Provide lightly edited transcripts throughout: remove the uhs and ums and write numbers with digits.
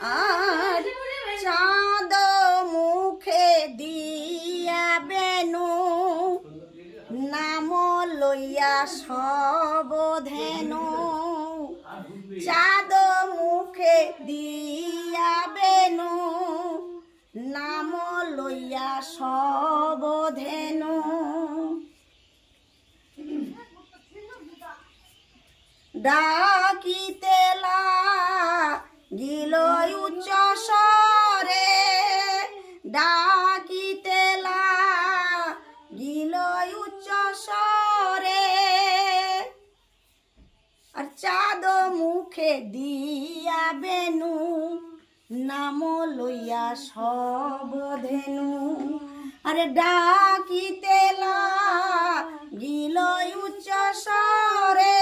আর চাঁদ মুখে দিয়া বেনু নাম লইয়া সব ধেনু চাঁদ মুখে দিয়া বেনু নাম লইয়া সব ধেনু ডাকিতে লাগিল উচ্চ স্বরে ডাকিতে লাগিল উচ্চ স্বরে আর চাঁদ মুখে দিয়া বেনু নাম লইয়া সব ধেনু আরে ডাকিতে লাগিল উচ্চ স্বরে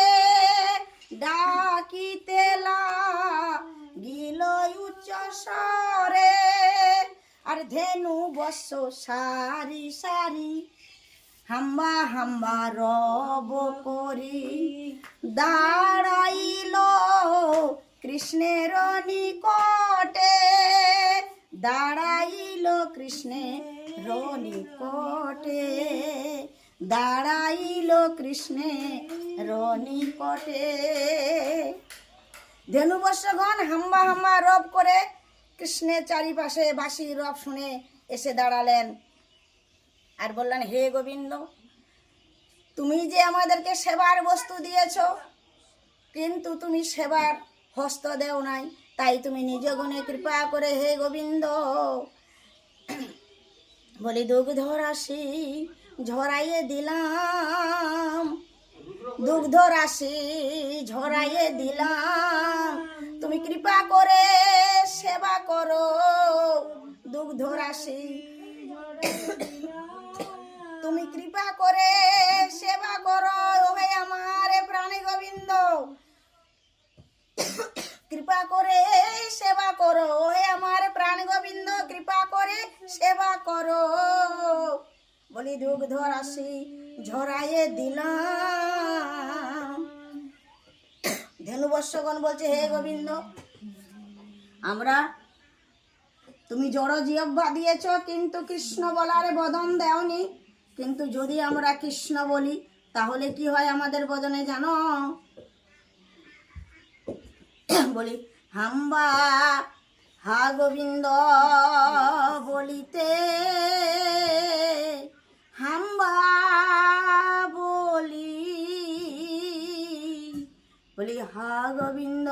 ডাকিতে লাগিল উচ্চ স্বরে আর ধেনু বৎস সারি সারি হাম্বা হাম্বা রব করি দাঁড়াইল কৃষ্ণের নিকটে দাঁড়াইল কৃষ্ণের নিকটে দাঁড়াইল কৃষ্ণের নিকটে ধেনুবৎসগণ হাম্বা হাম্বা রব করে কৃষ্ণের চারিপাশে বাঁশি রব শুনে এসে দাঁড়ালেন আর বললেন, হে গোবিন্দ, তুমি যে আমাদেরকে সেবার বস্তু দিয়েছ, কিন্তু তুমি সেবার হস্ত দেও নাই, তাই তুমি নিজ গুণে কৃপা করে হে গোবিন্দ বলি দুগ্ধ রাশি ঝরাইয়ে দিলাম দুগ্ধ রাশি ঝরাইয়ে দিলাম তুমি কৃপা করে সেবা করো দুগ্ধ রাশি তুমি কৃপা করে সেবা করো হে আমার প্রাণী গোবিন্দ কৃপা করে সেবা করো হে আমার প্রাণ গোবিন্দ কৃপা করে সেবা করো বলি দুগ্ধ রাশি ঝরাইয়ে দিলাম ধেনুবৎসগণ বলছে, হে গোবিন্দ, আমরা তুমি জড় জিহ্বা দিয়েছ, কিন্তু কৃষ্ণ বলারে বদন দেওনি, কিন্তু যদি আমরা কৃষ্ণ বলি তাহলে কি হয় আমাদের বদনে জানো? বলি হাম্বা হা গোবিন্দ বলিতে হাম্বা বলি হা গোবিন্দ